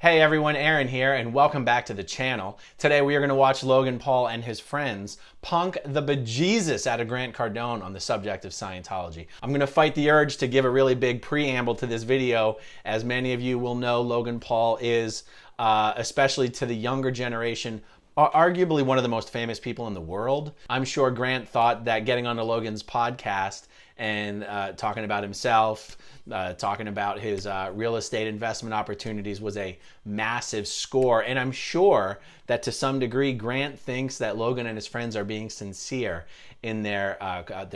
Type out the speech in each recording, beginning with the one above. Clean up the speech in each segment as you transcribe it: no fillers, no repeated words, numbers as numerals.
Hey everyone, Aaron here, and welcome back to the channel. Today we are going to watch Logan Paul and his friends punk the bejesus out of Grant Cardone on the subject of Scientology. I'm going to fight the urge to give a really big preamble to this video. As many of you will know, Logan Paul is, especially to the younger generation, arguably one of the most famous people in the world. I'm sure Grant thought that getting onto Logan's podcast and talking about himself, talking about his real estate investment opportunities was a massive score. And I'm sure that to some degree, Grant thinks that Logan and his friends are being sincere in their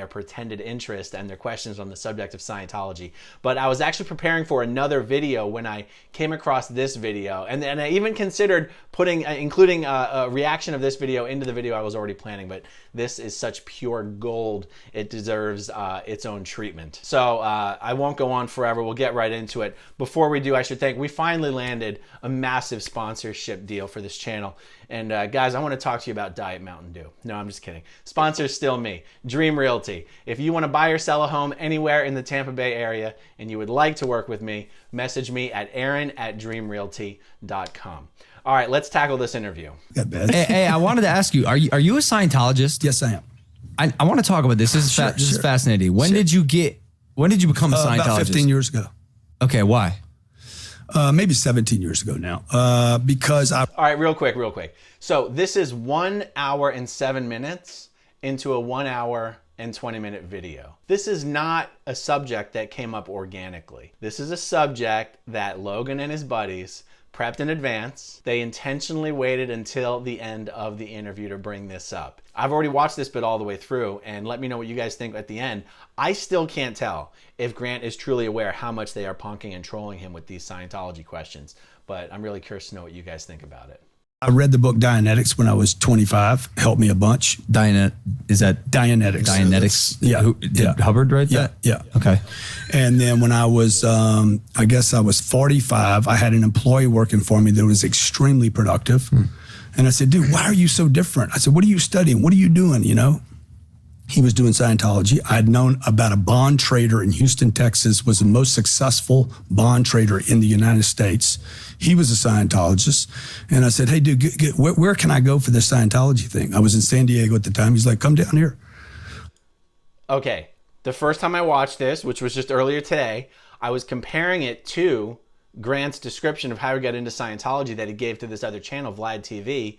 pretended interest and their questions on the subject of Scientology. But I was actually preparing for another video when I came across this video, and I even considered including a reaction of this video into the video I was already planning, but this is such pure gold, it deserves its own treatment. So I won't go on forever, we'll get right into it. Before we do, I should thank, we finally landed a massive sponsorship deal for this channel. And guys, I want to talk to you about Diet Mountain Dew. No, I'm just kidding. Sponsor's still me, Dream Realty. If you want to buy or sell a home anywhere in the Tampa Bay area and you would like to work with me, message me at aaron@dreamrealty.com. All right, let's tackle this interview. Hey, I wanted to ask you, are you a Scientologist? Yes, I am. I want to talk about this. This is fascinating. When did you become a Scientologist? About 15 years ago. Okay, why? Maybe 17 years ago now. Because I... All right, real quick. So this is 1 hour and 7 minutes into a 1 hour and 20-minute video. This is not a subject that came up organically. This is a subject that Logan and his buddies prepped in advance. They intentionally waited until the end of the interview to bring this up. I've already watched this bit all the way through, and let me know what you guys think at the end. I still can't tell if Grant is truly aware how much they are punking and trolling him with these Scientology questions, but I'm really curious to know what you guys think about it. I read the book Dianetics when I was 25. Helped me a bunch. Is that Dianetics? Dianetics? Yeah. Did Hubbard write that? Yeah. Okay. And then when I was, I guess I was 45, I had an employee working for me that was extremely productive. And I said, dude, why are you so different? I said, what are you studying? What are you doing, you know? He was doing Scientology. I'd known about a bond trader in Houston, Texas, was the most successful bond trader in the United States. He was a Scientologist. And I said, hey, dude, where can I go for this Scientology thing? I was in San Diego at the time. He's like, come down here. Okay, the first time I watched this, which was just earlier today, I was comparing it to Grant's description of how he got into Scientology that he gave to this other channel, Vlad TV.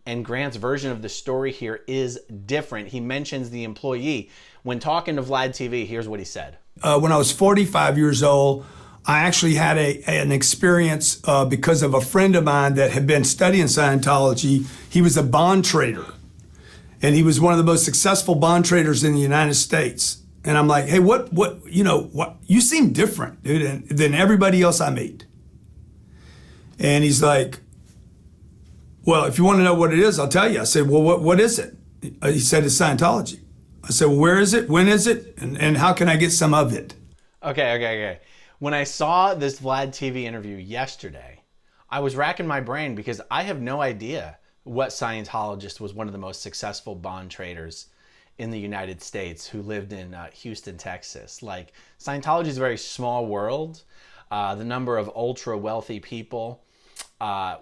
And Grant's version of the story here is different. He mentions the employee. When talking to Vlad TV, here's what he said. When I was 45 years old, I actually had an experience because of a friend of mine that had been studying Scientology. He was a bond trader, and he was one of the most successful bond traders in the United States. And I'm like, hey, what, you seem different, dude, than everybody else I meet. And he's like, well, if you want to know what it is, I'll tell you. I said, well, what is it? He said, it's Scientology. I said, well, where is it? When is it? And how can I get some of it? Okay. When I saw this Vlad TV interview yesterday, I was racking my brain because I have no idea what Scientologist was one of the most successful bond traders in the United States who lived in Houston, Texas. Like, Scientology is a very small world. The number of ultra wealthy people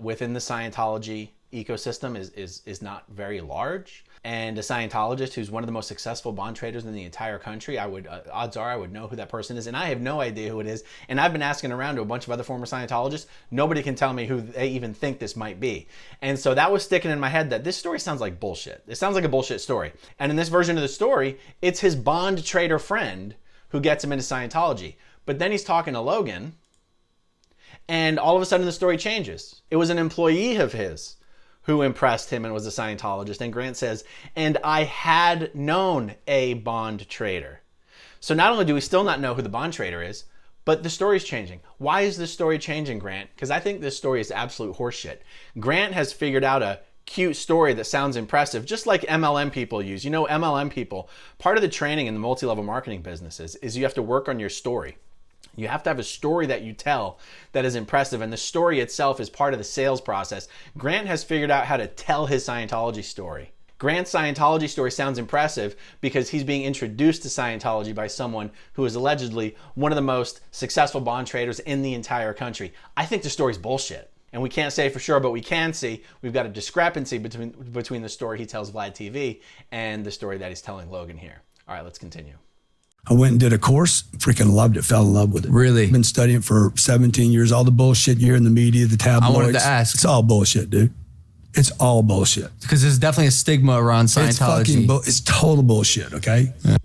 within the Scientology ecosystem is not very large. And a Scientologist who's one of the most successful bond traders in the entire country, odds are I would know who that person is. And I have no idea who it is. And I've been asking around to a bunch of other former Scientologists. Nobody can tell me who they even think this might be. And so that was sticking in my head that this story sounds like bullshit. It sounds like a bullshit story. And in this version of the story, it's his bond trader friend who gets him into Scientology. But then he's talking to Logan, and all of a sudden the story changes. It was an employee of his who impressed him and was a Scientologist. And Grant says, and I had known a bond trader. So not only do we still not know who the bond trader is, but the story's changing. Why is this story changing, Grant? Because I think this story is absolute horseshit. Grant has figured out a cute story that sounds impressive, just like MLM people use. You know, MLM people, part of the training in the multi-level marketing businesses is you have to work on your story. You have to have a story that you tell that is impressive, and the story itself is part of the sales process. Grant has figured out how to tell his Scientology story. Grant's Scientology story sounds impressive because he's being introduced to Scientology by someone who is allegedly one of the most successful bond traders in the entire country. I think the story's bullshit. And we can't say for sure, but we can see we've got a discrepancy between the story he tells Vlad TV and the story that he's telling Logan here. All right, let's continue. I went and did a course, freaking loved it, fell in love with it. Really? Been studying for 17 years, all the bullshit you hear in the media, the tabloids. I wanted to ask. It's all bullshit, dude. It's all bullshit. Because there's definitely a stigma around Scientology. It's total bullshit, okay? Yeah.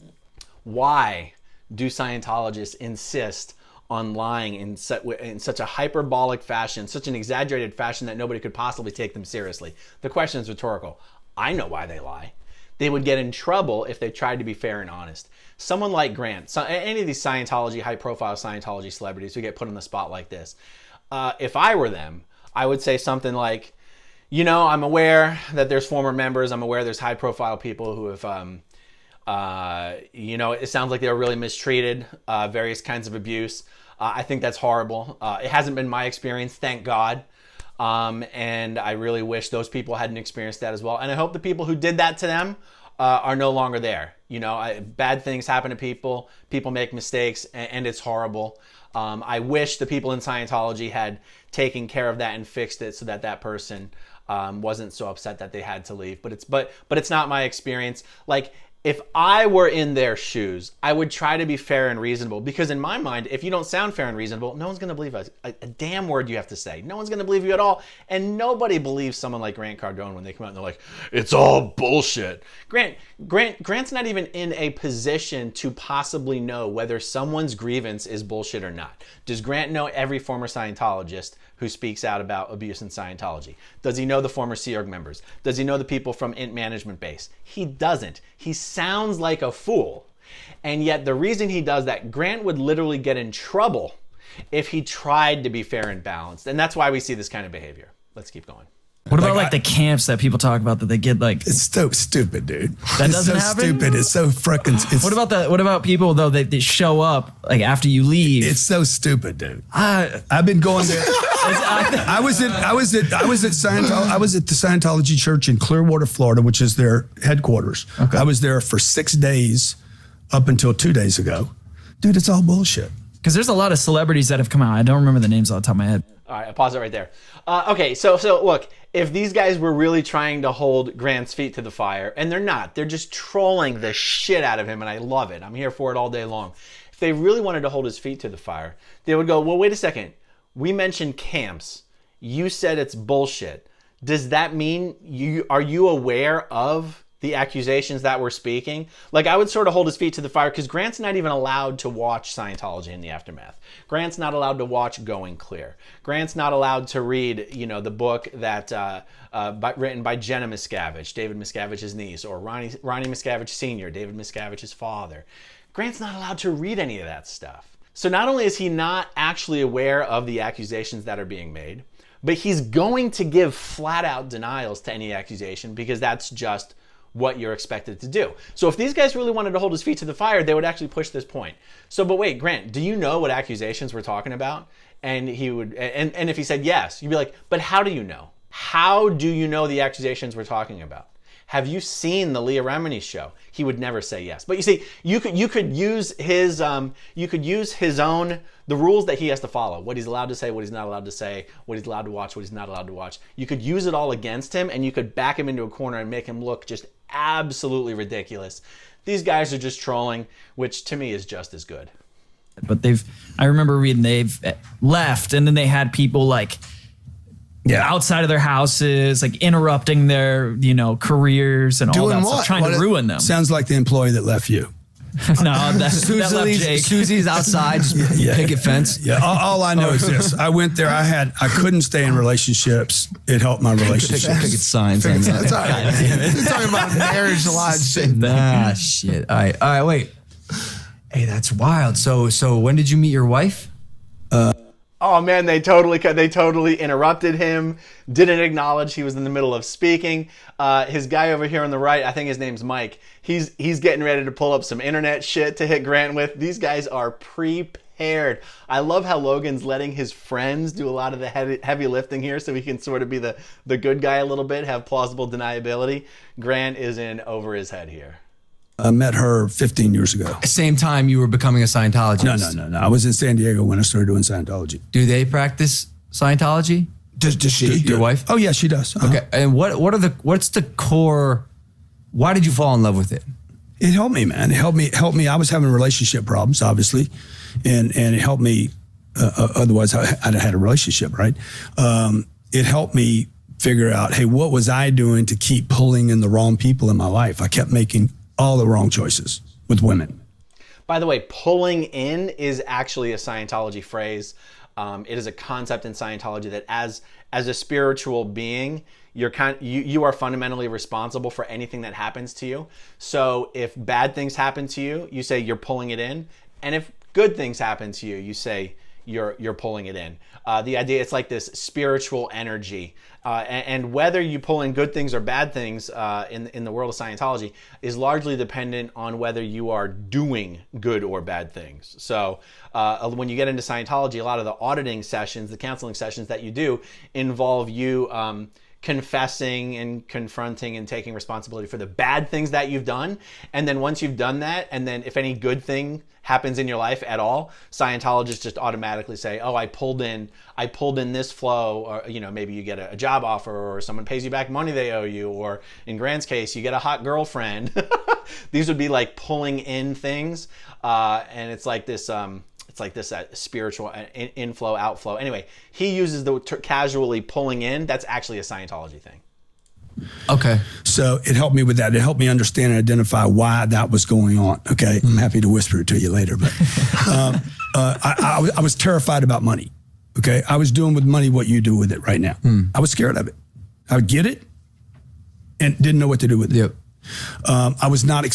Why do Scientologists insist on lying in such a hyperbolic fashion, such an exaggerated fashion that nobody could possibly take them seriously? The question is rhetorical. I know why they lie. They would get in trouble if they tried to be fair and honest. Someone like Grant, any of these Scientology, high-profile Scientology celebrities who get put on the spot like this, if I were them, I would say something like, you know, I'm aware that there's former members. I'm aware there's high-profile people who have, you know, it sounds like they were really mistreated, various kinds of abuse. I think that's horrible. It hasn't been my experience, thank God. And I really wish those people hadn't experienced that as well. And I hope the people who did that to them are no longer there. You know, bad things happen to people. People make mistakes, and it's horrible. I wish the people in Scientology had taken care of that and fixed it so that that person wasn't so upset that they had to leave. But it's not my experience. Like, if I were in their shoes, I would try to be fair and reasonable, because in my mind, if you don't sound fair and reasonable, no one's going to believe a damn word you have to say. No one's going to believe you at all. And nobody believes someone like Grant Cardone when they come out and they're like, it's all bullshit. Grant's not even in a position to possibly know whether someone's grievance is bullshit or not. Does Grant know every former Scientologist who speaks out about abuse in Scientology? Does he know the former Sea Org members? Does he know the people from Int Management Base? He doesn't. He sounds like a fool. And yet the reason he does that, Grant would literally get in trouble if he tried to be fair and balanced. And that's why we see this kind of behavior. Let's keep going. What about like the camps that people talk about that they get like? It's so stupid, dude. That it's doesn't so happen? stupid. It's so freaking. What about people though that they show up like after you leave? It's so stupid, dude. I've been going there. I was at the Scientology church in Clearwater, Florida, which is their headquarters. Okay. I was there for 6 days up until 2 days ago. Dude, it's all bullshit. Because there's a lot of celebrities that have come out. I don't remember the names off the top of my head. All right, I'll pause it right there. Okay, so look, if these guys were really trying to hold Grant's feet to the fire, and they're not, they're just trolling the shit out of him, and I love it. I'm here for it all day long. If they really wanted to hold his feet to the fire, they would go, well, wait a second. We mentioned camps. You said it's bullshit. Does that mean are you aware of the accusations that we're speaking? Like, I would sort of hold his feet to the fire, because Grant's not even allowed to watch Scientology in the Aftermath. Grant's not allowed to watch Going Clear. Grant's not allowed to read, you know, the book that written by Jenna Miscavige, David Miscavige's niece, or Ronnie Miscavige Sr., David Miscavige's father. Grant's not allowed to read any of that stuff. So not only is he not actually aware of the accusations that are being made, but he's going to give flat out denials to any accusation, because that's just what you're expected to do. So if these guys really wanted to hold his feet to the fire, they would actually push this point. So, but wait, Grant, do you know what accusations we're talking about? And he would, and if he said yes, you'd be like, but how do you know? How do you know the accusations we're talking about? Have you seen the Leah Remini show? He would never say yes. But you see, you could use his own, the rules that he has to follow, what he's allowed to say, what he's not allowed to say, what he's allowed to watch, what he's not allowed to watch. You could use it all against him, and you could back him into a corner and make him look just absolutely ridiculous. These guys are just trolling, which to me is just as good. But I remember reading they've left, and then they had people like, outside of their houses, like interrupting their, you know, careers and all that stuff, trying to ruin them. Sounds like the employee that left you. No, that left Jake. Susie's outside, just picket fence. Yeah, all I know is this. I went there. I couldn't stay in relationships. It helped my relationships. Picket signs. That's all right. You're talking about marriage, a lot of shit. Nah, shit. All right, wait. Hey, that's wild. So when did you meet your wife? Oh man, they totally interrupted him, didn't acknowledge he was in the middle of speaking. His guy over here on the right, I think his name's Mike, he's getting ready to pull up some internet shit to hit Grant with. These guys are prepared. I love how Logan's letting his friends do a lot of the heavy lifting here, so he can sort of be the good guy a little bit, have plausible deniability. Grant is in over his head here. I met her 15 years ago. Same time you were becoming a Scientologist. No. I was in San Diego when I started doing Scientology. Do they practice Scientology? Does she? Your wife? Oh yeah, she does. Okay. And what's the core? Why did you fall in love with it? It helped me, man. It helped me. I was having relationship problems, obviously, and it helped me. Otherwise, I'd have had a relationship, right? It helped me figure out, hey, what was I doing to keep pulling in the wrong people in my life? I kept making all the wrong choices with women. By the way, pulling in is actually a Scientology phrase. It is a concept in Scientology that as a spiritual being, you are fundamentally responsible for anything that happens to you. So if bad things happen to you, you say you're pulling it in, and if good things happen to you, you say you're pulling it in. The idea, it's like this spiritual energy, and whether you pull in good things or bad things in the world of Scientology is largely dependent on whether you are doing good or bad things. So when you get into Scientology, a lot of the auditing sessions, the counseling sessions that you do involve you confessing and confronting and taking responsibility for the bad things that you've done. And then once you've done that, and then if any good thing happens in your life at all, Scientologists just automatically say, oh, I pulled in this flow, or maybe you get a job offer, or someone pays you back money they owe you, or in Grant's case, you get a hot girlfriend. These would be like pulling in things, and it's like this spiritual inflow, outflow. Anyway, he uses the casually pulling in. That's actually a Scientology thing. Okay. So it helped me with that. It helped me understand and identify why that was going on. Okay. I'm happy to whisper it to you later, but I was terrified about money. Okay. I was doing with money what you do with it right now. I was scared of it. I would get it and didn't know what to do with it. Yep. I was not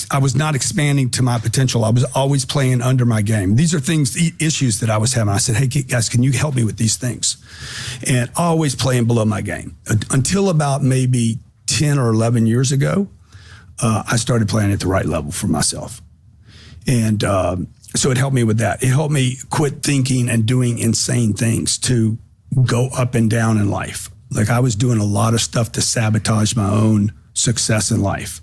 expanding to my potential. I was always playing under my game. These are issues that I was having. I said, hey guys, can you help me with these things? And always playing below my game until about maybe 10 or 11 years ago. I started playing at the right level for myself. And so it helped me with that. It helped me quit thinking and doing insane things to go up and down in life. Like I was doing a lot of stuff to sabotage my own success in life.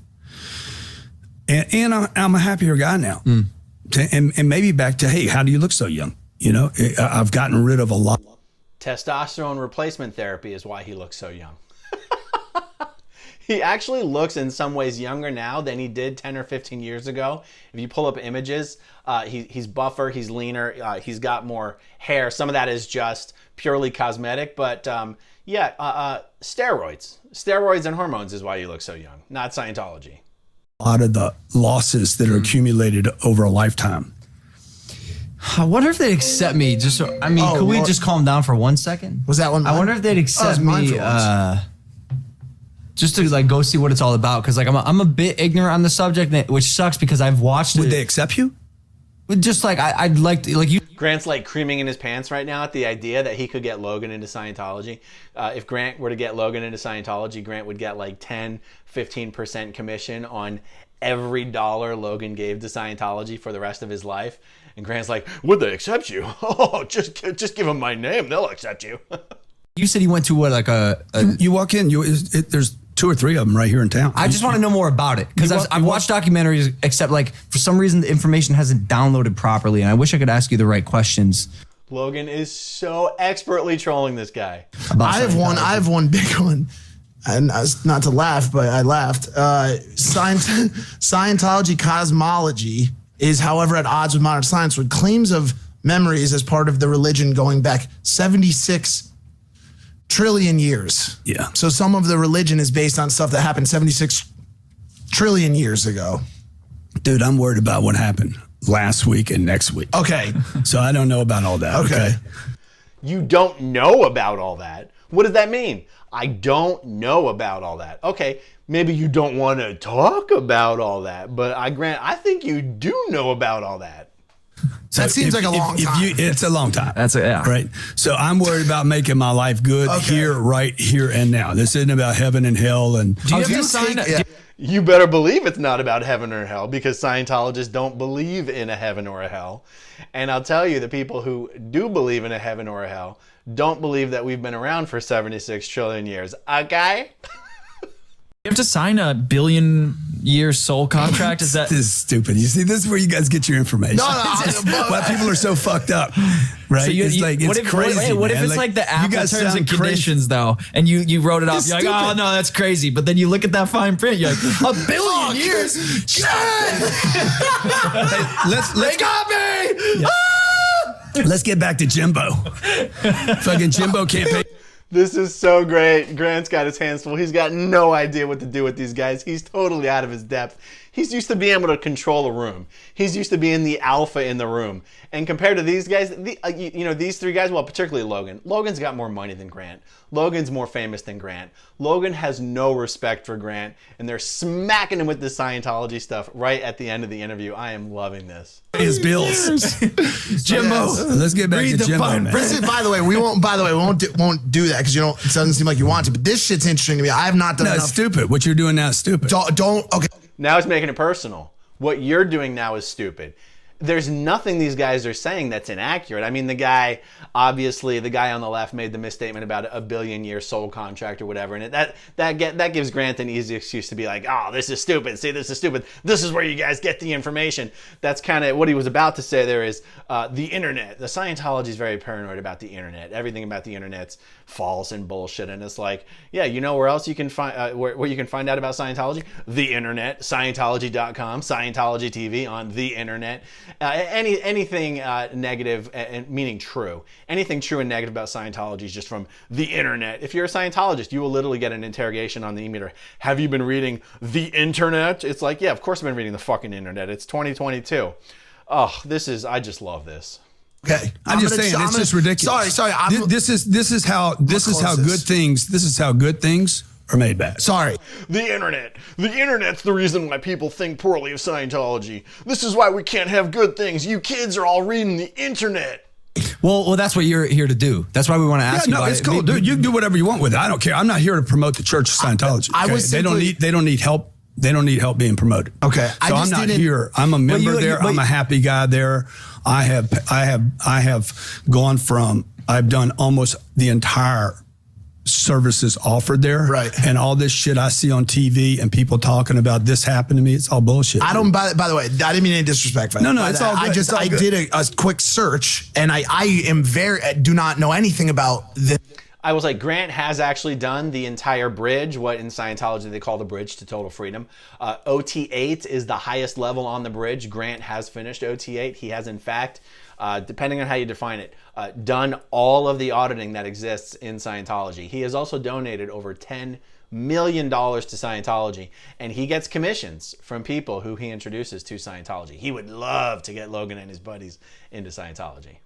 And I'm a happier guy now. And maybe back to, hey, how do you look so young? I've gotten rid of a lot. Testosterone replacement therapy is why he looks so young. He actually looks in some ways younger now than he did 10 or 15 years ago. If you pull up images, he's buffer, he's leaner, he's got more hair. Some of that is just purely cosmetic, but steroids and hormones is why you look so young, not Scientology. A lot of the losses that are accumulated over a lifetime. I wonder if they'd accept me. Could we just calm down for 1 second? Was that one? I wonder if they'd accept me just to go see what it's all about. Because I'm a bit ignorant on the subject, which sucks because I've watched it. Would they accept you? Just I'd like to, you. Grant's creaming in his pants right now at the idea that he could get Logan into Scientology. If Grant were to get Logan into Scientology, Grant would get 10-15% commission on every dollar Logan gave to Scientology for the rest of his life. And Grant's like, would they accept you? Oh, just give them my name. They'll accept you. You said he went to what, You walk in, there's 2 or 3 of them right here in town. I just want to know more about it because I've watched documentaries, except for some reason the information hasn't downloaded properly, and I wish I could ask you the right questions. Logan is so expertly trolling this guy. I have one big one, and not to laugh, but I laughed. Scientology cosmology is, however, at odds with modern science, with claims of memories as part of the religion going back 76 trillion years. Yeah. So some of the religion is based on stuff that happened 76 trillion years ago. Dude, I'm worried about what happened last week and next week. Okay. So I don't know about all that. Okay. You don't know about all that? What does that mean? I don't know about all that. Okay, maybe you don't want to talk about all that, but I think you do know about all that. So that seems like a long time. It's a long time. Yeah. Right. So I'm worried about making my life good right here and now. This isn't about heaven and hell. And do you have to sign up? You better believe it's not about heaven or hell, because Scientologists don't believe in a heaven or a hell. And I'll tell you, the people who do believe in a heaven or a hell don't believe that we've been around for 76 trillion years. Okay? You have to sign a billion-year soul contract. Is that? This is stupid. You see, this is where you guys get your information. No, why people are so fucked up. right? So it's crazy. What if man. it's like the Apple you guys terms sound and crazy. conditions though, and you wrote it off? It's You're like, oh stupid. no, that's crazy. But then you look at that fine print, you're like, a billion years. Let's got me. Yeah. Let's get back to Jimbo. Fucking Jimbo can't pay. This is so great. Grant's got his hands full. He's got no idea what to do with these guys. He's totally out of his depth. He's used to being able to control a room. He's used to being the alpha in the room. And compared to these guys, these three guys, well, particularly Logan. Logan's got more money than Grant. Logan's more famous than Grant. Logan has no respect for Grant, and they're smacking him with the Scientology stuff right at the end of the interview. I am loving this. His bills. Jimbo. Let's get back to Jimbo, man. By the way, we won't do that because it doesn't seem like you want to. But this shit's interesting to me. I have not done No, enough. it's stupid. What you're doing now is stupid. Okay. Now it's making it personal. What you're doing now is stupid. There's nothing these guys are saying that's inaccurate. I mean, the guy on the left made the misstatement about a billion-year soul contract or whatever, and that gives Grant an easy excuse to be like, oh, this is stupid. See, this is stupid. This is where you guys get the information. That's kind of what he was about to say there is the internet. The Scientology is very paranoid about the internet. Everything about the internet's false and bullshit, and it's like, yeah, you know where else you can find where you can find out about Scientology? The internet, Scientology.com, Scientology TV on the internet. Anything negative, meaning true. Anything true and negative about Scientology is just from the internet. If you're a Scientologist, you will literally get an interrogation on the e-meter. Have you been reading the internet? It's like, yeah, of course I've been reading the fucking internet. It's 2022. Oh, I just love this. Okay, I'm just saying, it's just ridiculous. Sorry. This is how good things are made bad. Sorry. The internet. The internet's the reason why people think poorly of Scientology. This is why we can't have good things. You kids are all reading the internet. Well, that's what you're here to do. That's why we want to ask you. No, it's cool, dude. You can do whatever you want with it. I don't care. I'm not here to promote the Church of Scientology. They don't need help. They don't need help being promoted. Okay, so I'm not here. I'm a member there. I'm a happy guy there. I have gone from. I've done almost the entire services offered there, right? And all this shit I see on TV and people talking about this happened to me. It's all bullshit. I don't. By the way, I didn't mean any disrespect. No, it's all good. I did a quick search, and I do not know anything about this. I was like, Grant has actually done the entire bridge, what in Scientology they call the bridge to total freedom. OT8 is the highest level on the bridge. Grant has finished OT8. He has, in fact, depending on how you define it, done all of the auditing that exists in Scientology. He has also donated over $10 million to Scientology, and he gets commissions from people who he introduces to Scientology. He would love to get Logan and his buddies into Scientology.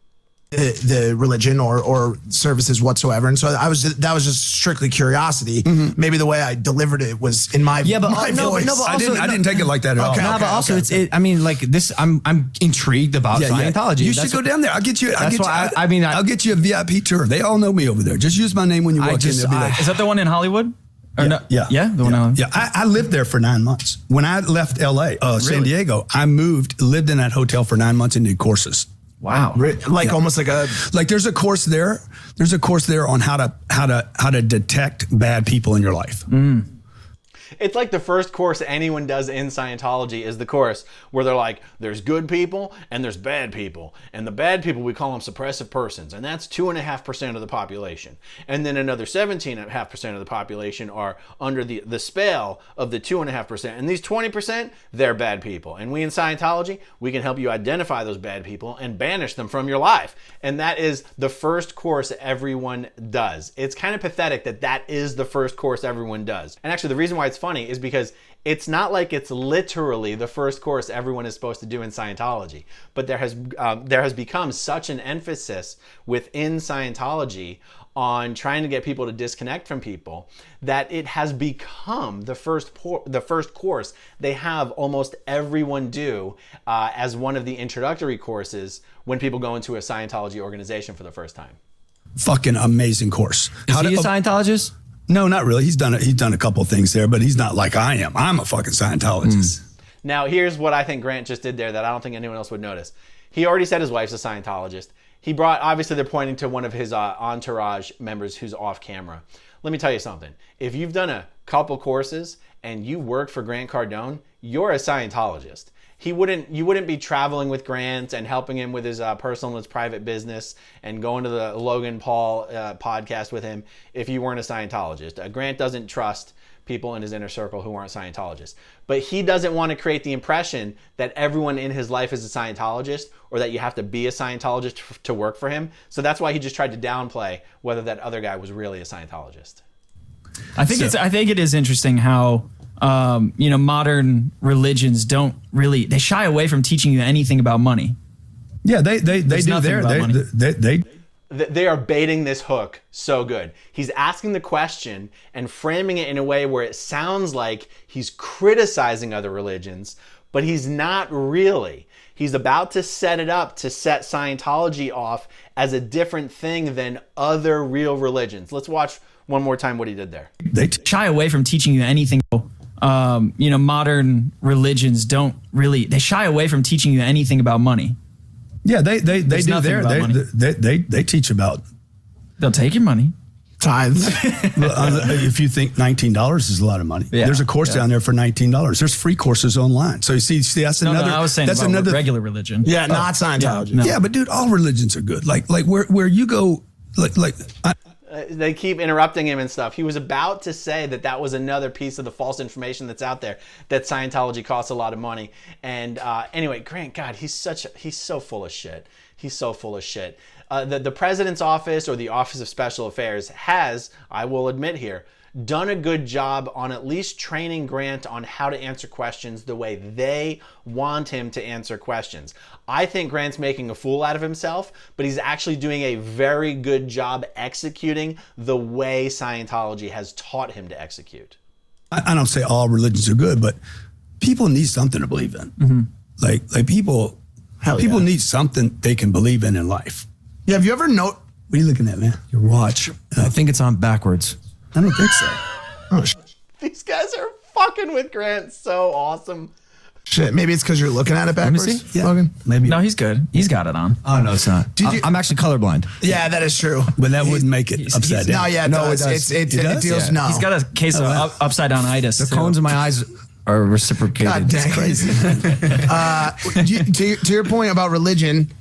The religion or services whatsoever, and so that was just strictly curiosity. Mm-hmm. Maybe the way I delivered it was in my voice. I didn't take it like that at all. But also I mean, like this, I'm intrigued about Scientology. You should go down there. I'll get you a VIP tour. They all know me over there. Just use my name when you walk in. They'll be like, is that the one in Hollywood? Yeah, the one in Hollywood. Yeah, I lived there for 9 months. When I left LA, San Diego, I lived in that hotel for 9 months and did courses. Wow. Almost like there's a course there. There's a course there on how to detect bad people in your life. Mm. It's like the first course anyone does in Scientology is the course where they're like, there's good people and there's bad people. And the bad people, we call them suppressive persons. And that's 2.5% of the population. And then another 17.5% of the population are under the spell of the 2.5%. And these 20%, they're bad people. And we in Scientology, we can help you identify those bad people and banish them from your life. And that is the first course everyone does. It's kind of pathetic that is the first course everyone does. And actually, the reason why it's funny is because it's not like it's literally the first course everyone is supposed to do in Scientology, but there has become such an emphasis within Scientology on trying to get people to disconnect from people that it has become the first course they have almost everyone do as one of the introductory courses when people go into a Scientology organization for the first time. Fucking amazing course. Is he a Scientologist? No, not really. He's done a couple of things there, but he's not like I am. I'm a fucking Scientologist. Now, here's what I think Grant just did there that I don't think anyone else would notice. He already said his wife's a Scientologist. Obviously they're pointing to one of his entourage members who's off camera. Let me tell you something. If you've done a couple courses and you work for Grant Cardone, you're a Scientologist. you wouldn't be traveling with Grant and helping him with his personal and his private business and going to the Logan Paul podcast with him if you weren't a Scientologist. Grant doesn't trust people in his inner circle who aren't Scientologists. But he doesn't want to create the impression that everyone in his life is a Scientologist or that you have to be a Scientologist to work for him. So that's why he just tried to downplay whether that other guy was really a Scientologist. I think it is interesting how modern religions they shy away from teaching you anything about money. Yeah, they do. They are baiting this hook so good. He's asking the question and framing it in a way where it sounds like he's criticizing other religions, but he's not really. He's about to set it up to set Scientology off as a different thing than other real religions. Let's watch one more time what he did there. They shy away from teaching you anything. Modern religions they shy away from teaching you anything about money. Yeah, they do. They teach about. They'll take your money. Tithes. If you think $19 is a lot of money, there's a course down there for $19. There's free courses online. So you see that's another. No, I was saying that's another regular religion. Yeah, not Scientology. Yeah, but dude, all religions are good. Like where you go, they keep interrupting him and stuff. He was about to say that was another piece of the false information that's out there, that Scientology costs a lot of money. And anyway, Grant, God, he's so full of shit. He's so full of shit. The president's office or the Office of Special Affairs has, I will admit here, done a good job on at least training Grant on how to answer questions the way they want him to answer questions. I think Grant's making a fool out of himself, but he's actually doing a very good job executing the way Scientology has taught him to execute. I don't say all religions are good, but people need something to believe in. Mm-hmm. Like people need something they can believe in life. Yeah, have you ever What are you looking at, man? Your watch. I think it's on backwards. I don't think so. Oh, These guys are fucking with Grant so awesome. Shit, maybe it's because you're looking at it backwards. Let me see. Yeah. Logan? Maybe. No, he's good. He's got it on. Oh no, it's not. I'm actually colorblind. Yeah, that is true. But that wouldn't make it upside down. No, yeah, it does. It does? deals. No, He's got a case of upside down itis. The cones in my eyes are reciprocated. God dang. It's crazy. To your point about religion,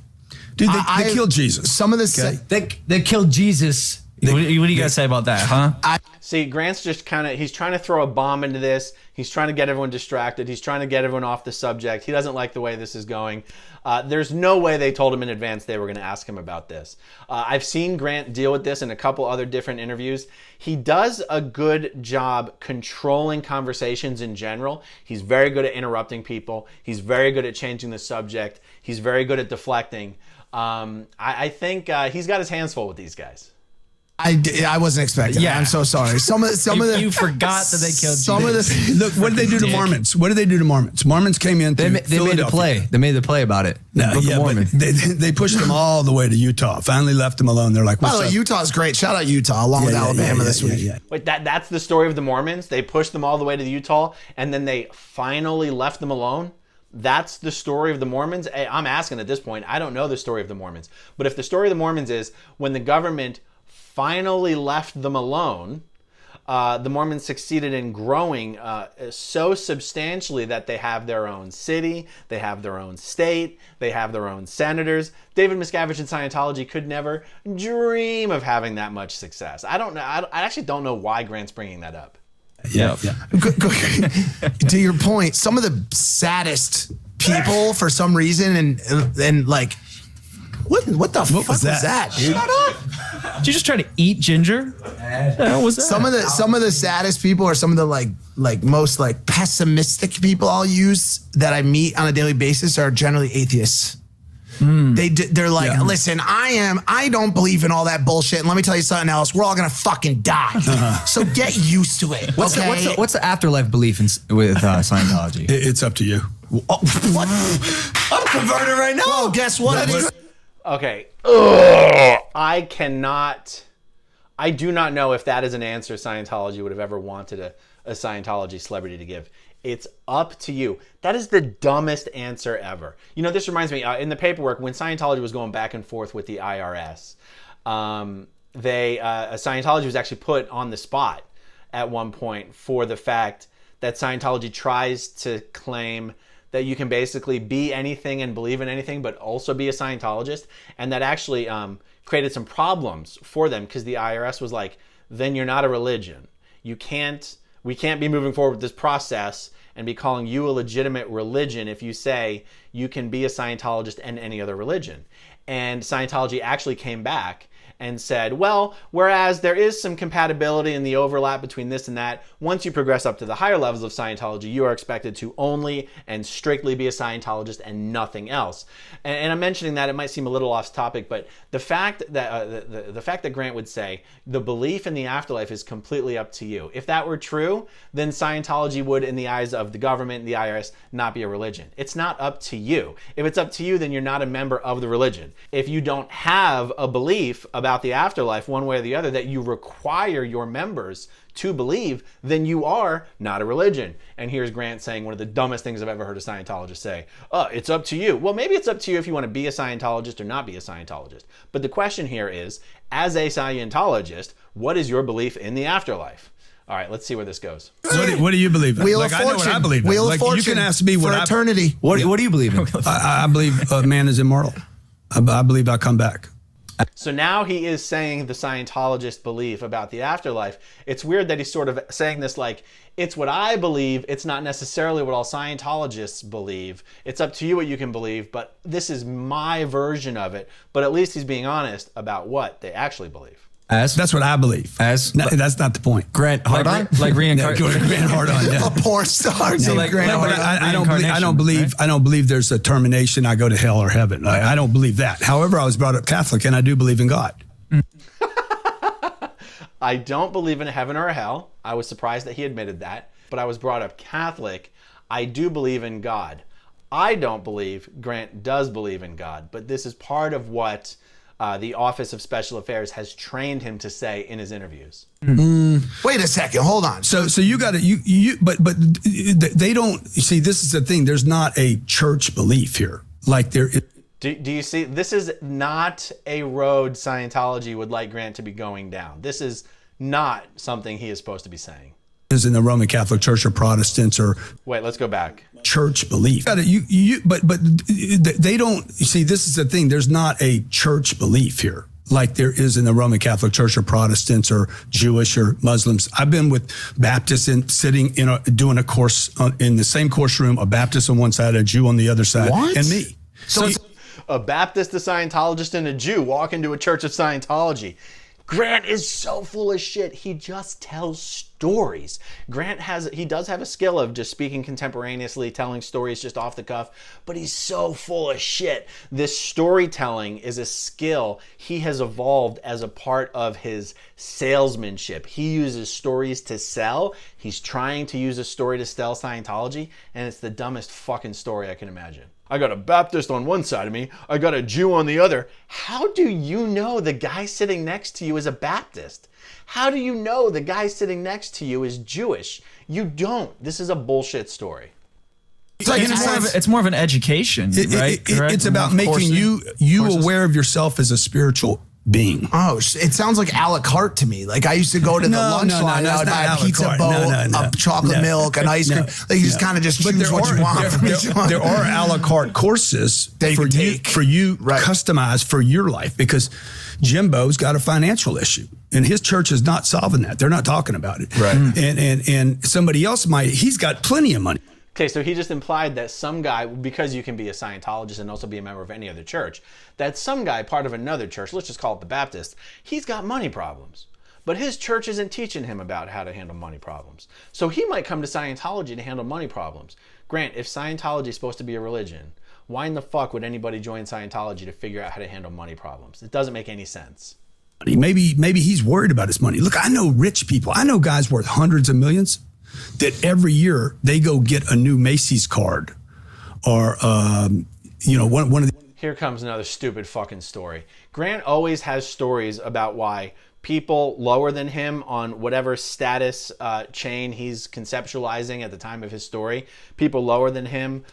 dude, they killed Jesus. Some of the They killed Jesus. What do you guys say about that, huh? See, Grant's just he's trying to throw a bomb into this. He's trying to get everyone distracted. He's trying to get everyone off the subject. He doesn't like the way this is going. There's no way they told him in advance they were going to ask him about this. I've seen Grant deal with this in a couple other different interviews. He does a good job controlling conversations in general. He's very good at interrupting people. He's very good at changing the subject. He's very good at deflecting. I think he's got his hands full with these guys. I wasn't expecting. Yeah, I'm so sorry. Some of the you forgot that they killed some Jesus. of the. Look, what did they do to Mormons? What did they do to Mormons? Mormons came in. They made the play. They made the play about it. No, Book of Mormon. But they pushed them all the way to Utah. Finally left them alone. They're like, by the way, Utah's great. Shout out Utah, along with Alabama this week. Yeah. Wait, that's the story of the Mormons? They pushed them all the way to Utah, and then they finally left them alone? That's the story of the Mormons? Hey, I'm asking at this point. I don't know the story of the Mormons. But if the story of the Mormons is when the government finally left them alone, the Mormons succeeded in growing so substantially that they have their own city, they have their own state, they have their own senators. David Miscavige and Scientology could never dream of having that much success. I don't know. I actually don't know why Grant's bringing that up. Yeah. To your point, some of the saddest people for some reason and like what the fuck was that, dude? Shut up. Did you just try to eat ginger? What was that? Some of the saddest people are some of the like most like pessimistic people I'll use that I meet on a daily basis are generally atheists. They're like, listen, I don't believe in all that bullshit. And let me tell you something else. We're all gonna fucking die. So get used to it. What's the afterlife belief with Scientology? It's up to you. What? I'm converted right now. Well, guess what? Okay. I do not know if that is an answer Scientology would have ever wanted a Scientology celebrity to give. It's up to you. That is the dumbest answer ever. You know, this reminds me, in the paperwork, when Scientology was going back and forth with the IRS, Scientology was actually put on the spot at one point for the fact that Scientology tries to claim that you can basically be anything and believe in anything, but also be a Scientologist. And that actually created some problems for them because the IRS was like, then you're not a religion. We can't be moving forward with this process and be calling you a legitimate religion if you say you can be a Scientologist and any other religion. And Scientology actually came back and said, well, whereas there is some compatibility in the overlap between this and that, once you progress up to the higher levels of Scientology, you are expected to only and strictly be a Scientologist and nothing else. And I'm mentioning that, it might seem a little off topic, but the fact that the fact that Grant would say the belief in the afterlife is completely up to you. If that were true, then Scientology would, in the eyes of the government and the IRS, not be a religion. It's not up to you. If it's up to you, then you're not a member of the religion. If you don't have a belief about the afterlife one way or the other that you require your members to believe, then you are not a religion. And here's Grant saying one of the dumbest things I've ever heard a Scientologist say. It's up to you. Well, maybe it's up to you if you want to be a Scientologist or not be a Scientologist. But the question here is, as a Scientologist, what is your belief in the afterlife? All right, let's see where this goes. What do you believe in? Wheel like, of I know Fortune. what I believe in. Wheel of like, Fortune. You can ask me for what eternity. What do you believe in? I believe man is immortal. I believe I come back. So now he is saying the Scientologist belief about the afterlife. It's weird that he's sort of saying this like, it's what I believe, it's not necessarily what all Scientologists believe. It's up to you what you can believe, but this is my version of it. But at least he's being honest about what they actually believe. That's what I believe. That's not the point. Grant, hard on? Like reincarnation. Grant hard on. Yeah. A porn star. So like, Grant but Cardone. I don't believe there's a termination. I go to hell or heaven. I don't believe that. However, I was brought up Catholic, and I do believe in God. I don't believe in heaven or hell. I was surprised that he admitted that. But I was brought up Catholic. I do believe in God. I don't believe Grant does believe in God. But this is part of what the Office of Special Affairs has trained him to say in his interviews. Wait a second, hold on. So you got to but they don't. You see, this is the thing. There's not a church belief here. Like there. Do you see? This is not a road Scientology would like Grant to be going down. This is not something he is supposed to be saying. Is in the Roman Catholic Church or Protestants or wait, let's go back. Church belief. But they don't. You see, this is the thing. There's not a church belief here like there is in the Roman Catholic Church or Protestants or Jewish or Muslims. I've been with Baptists sitting doing a course in the same course room, a Baptist on one side, a Jew on the other side, and me. So a Baptist, a Scientologist, and a Jew walk into a church of Scientology. Grant is so full of shit. He just tells stories. Grant does have a skill of just speaking contemporaneously, telling stories just off the cuff, but he's so full of shit. This storytelling is a skill he has evolved as a part of his salesmanship. He uses stories to sell. He's trying to use a story to sell Scientology, and it's the dumbest fucking story I can imagine. I got a Baptist on one side of me. I got a Jew on the other. How do you know the guy sitting next to you is a Baptist? How do you know the guy sitting next to you is Jewish? You don't. This is a bullshit story. It's more of an education, right? It's about making you aware of yourself as a spiritual being. Oh, it sounds like a la carte to me. Like I used to go to the lunch line, I would buy a pizza bowl, a chocolate milk, an ice cream. Like you just kind of just choose what you want from each one. There are a la carte courses for you customized for your life, because Jimbo's got a financial issue and his church is not solving that. They're not talking about it. Right. And somebody else he's got plenty of money. Okay, so he just implied that some guy, because you can be a Scientologist and also be a member of any other church, that some guy, part of another church, let's just call it the Baptist, he's got money problems. But his church isn't teaching him about how to handle money problems. So he might come to Scientology to handle money problems. Grant, if Scientology is supposed to be a religion, why in the fuck would anybody join Scientology to figure out how to handle money problems? It doesn't make any sense. Maybe he's worried about his money. Look, I know rich people. I know guys worth hundreds of millions that every year they go get a new Macy's card or, one of the... Here comes another stupid fucking story. Grant always has stories about why people lower than him on whatever status chain he's conceptualizing at the time of his story, people lower than him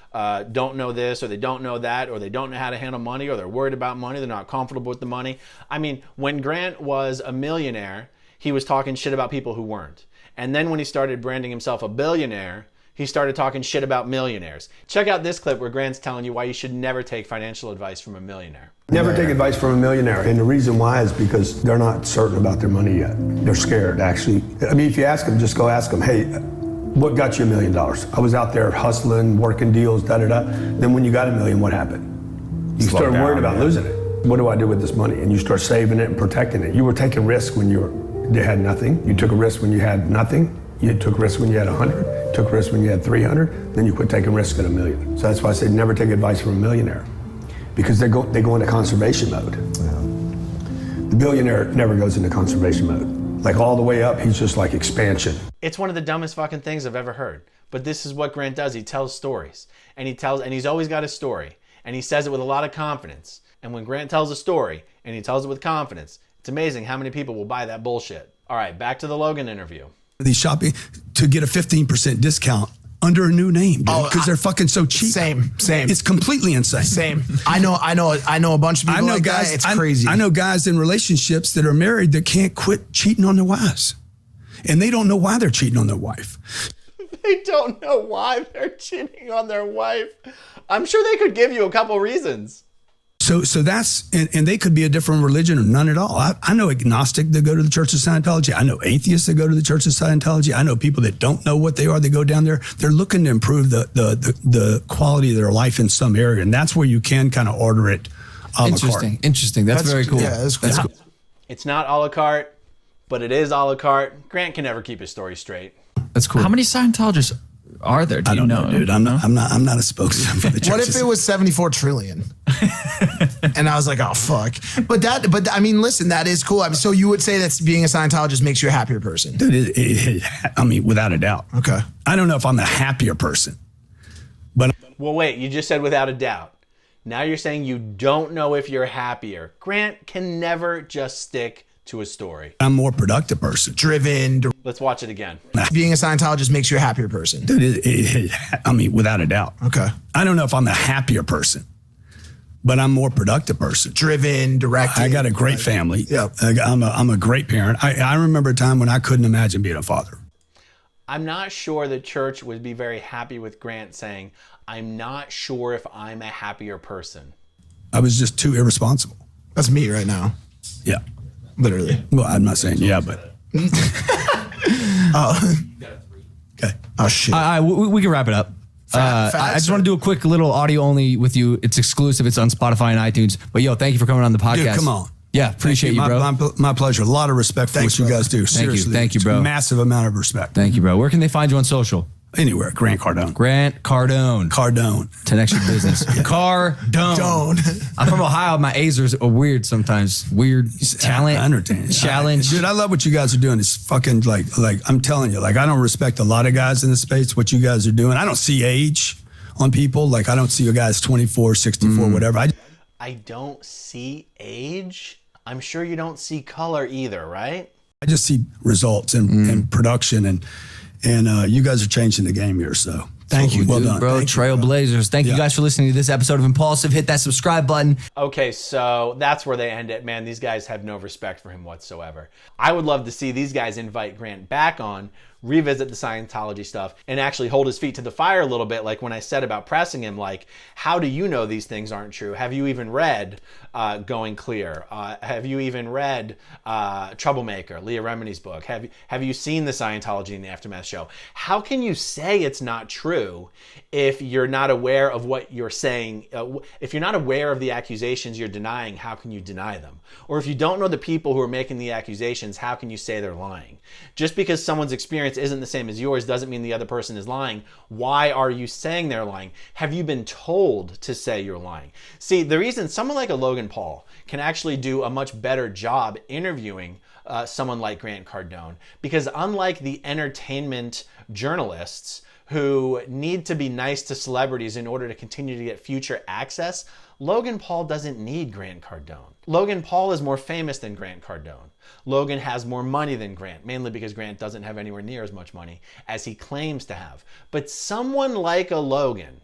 don't know this, or they don't know that, or they don't know how to handle money, or they're worried about money, they're not comfortable with the money. I mean, when Grant was a millionaire, he was talking shit about people who weren't. And then when he started branding himself a billionaire, he started talking shit about millionaires. Check out this clip where Grant's telling you why you should never take financial advice from a millionaire. Never take advice from a millionaire. And the reason why is because they're not certain about their money yet. They're scared, actually. I mean, if you ask them, just go ask them, hey, what got you $1 million? I was out there hustling, working deals, da-da-da. Then when you got $1 million, what happened? You started worrying about losing it. What do I do with this money? And you start saving it and protecting it. You were taking risks when you had nothing. You took a risk when you had nothing. You took risks when you had 100, took risks when you had 300, then you quit taking risks at $1 million. So that's why I say never take advice from a millionaire, because they go into conservation mode. Yeah. The billionaire never goes into conservation mode. Like all the way up, he's just like expansion. It's one of the dumbest fucking things I've ever heard. But this is what Grant does. He tells stories, and he's always got a story, and he says it with a lot of confidence. And when Grant tells a story and he tells it with confidence, it's amazing how many people will buy that bullshit. All right, back to the Logan interview. These shopping to get a 15% discount under a new name, because they're fucking so cheap. Same. It's completely insane. Same. I know a bunch of people like guys, that. It's crazy. I know guys in relationships that are married that can't quit cheating on their wives, and they don't know why they're cheating on their wife. They don't know why they're cheating on their wife. I'm sure they could give you a couple reasons. So that's, and they could be a different religion or none at all. I know agnostic that go to the Church of Scientology. I know atheists that go to the Church of Scientology. I know people that don't know what they are. They go down there. They're looking to improve the quality of their life in some area. And that's where you can kind of order it a la carte. Interesting. That's very cool. Yeah, that's cool. That's cool. It's not a la carte, but it is a la carte. Grant can never keep his story straight. That's cool. How many Scientologists are there? Do you know, dude? I'm not a spokesman for the church. What if it was 74 trillion? And I was like, oh fuck. But I mean, listen, that is cool. I mean, so you would say that being a Scientologist makes you a happier person? Dude, I mean, without a doubt. Okay. I don't know if I'm the happier person, but Well, wait, you just said without a doubt. Now you're saying you don't know if you're happier. Grant can never just stick to a story. I'm a more productive person. Driven. Let's watch it again. Being a Scientologist makes you a happier person? Dude, I mean, without a doubt. Okay. I don't know if I'm the happier person, but I'm a more productive person. Driven, directed. I got a great family. Yeah. I'm a great parent. I remember a time when I couldn't imagine being a father. I'm not sure the church would be very happy with Grant saying, I'm not sure if I'm a happier person. I was just too irresponsible. That's me right now. Yeah. Literally. Well, I'm not saying yeah, but. Oh. Okay. Oh, shit. We can wrap it up. I just want to do a quick little audio only with you. It's exclusive. It's on Spotify and iTunes. But yo, thank you for coming on the podcast. Dude, come on. Yeah, appreciate you, bro. My pleasure. A lot of respect for what you guys do. Seriously. Thank you, bro. Massive amount of respect. Thank you, bro. Where can they find you on social? Anywhere. Grant Cardone. Grant Cardone. Cardone. 10X your business. Cardone. I'm from Ohio. My A's are weird sometimes. Weird talent. I understand. Challenge. Dude, I love what you guys are doing. It's fucking like I'm telling you, like I don't respect a lot of guys in the space, what you guys are doing. I don't see age on people. Like I don't see a guy's 24, 64, whatever. I don't see age. I'm sure you don't see color either, right? I just see results and production and you guys are changing the game here, so thank you. Well done. Bro. Trailblazers. Thank you guys for listening to this episode of Impaulsive. Hit that subscribe button. Okay, so that's where they end it. Man, these guys have no respect for him whatsoever. I would love to see these guys invite Grant back on, revisit the Scientology stuff, and actually hold his feet to the fire a little bit, like when I said about pressing him, like, how do you know these things aren't true? Have you even read Going Clear? Have you even read Troublemaker, Leah Remini's book? Have you seen the Scientology and the Aftermath show? How can you say it's not true if you're not aware of what you're saying? If you're not aware of the accusations you're denying, how can you deny them? Or if you don't know the people who are making the accusations, how can you say they're lying? Just because someone's experience isn't the same as yours doesn't mean the other person is lying. Why are you saying they're lying? Have you been told to say you're lying? See, the reason someone like a Logan Paul can actually do a much better job interviewing someone like Grant Cardone, because unlike the entertainment journalists who need to be nice to celebrities in order to continue to get future access, Logan Paul doesn't need Grant Cardone. Logan Paul is more famous than Grant Cardone. Logan has more money than Grant, mainly because Grant doesn't have anywhere near as much money as he claims to have. But someone like a Logan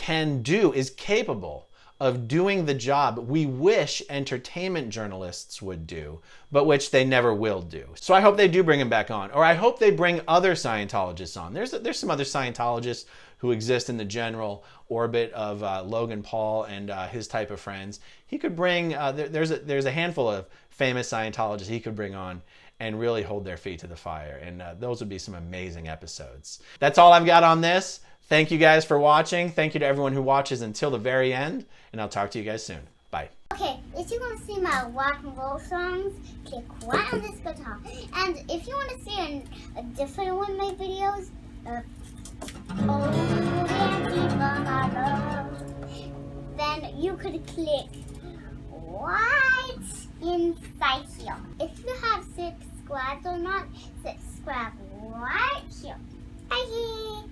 is capable of doing the job we wish entertainment journalists would do, but which they never will do. So I hope they do bring him back on, or I hope they bring other Scientologists on. There's some other Scientologists who exist in the general orbit of Logan Paul and his type of friends. He could bring, there's a handful of famous Scientologists he could bring on and really hold their feet to the fire. And those would be some amazing episodes. That's all I've got on this. Thank you guys for watching. Thank you to everyone who watches until the very end. And I'll talk to you guys soon. Bye. Okay, if you want to see my rock and roll songs, click right on this guitar. And if you want to see a different one of my videos, then you could click right inside here. If you have subscribed or not, subscribe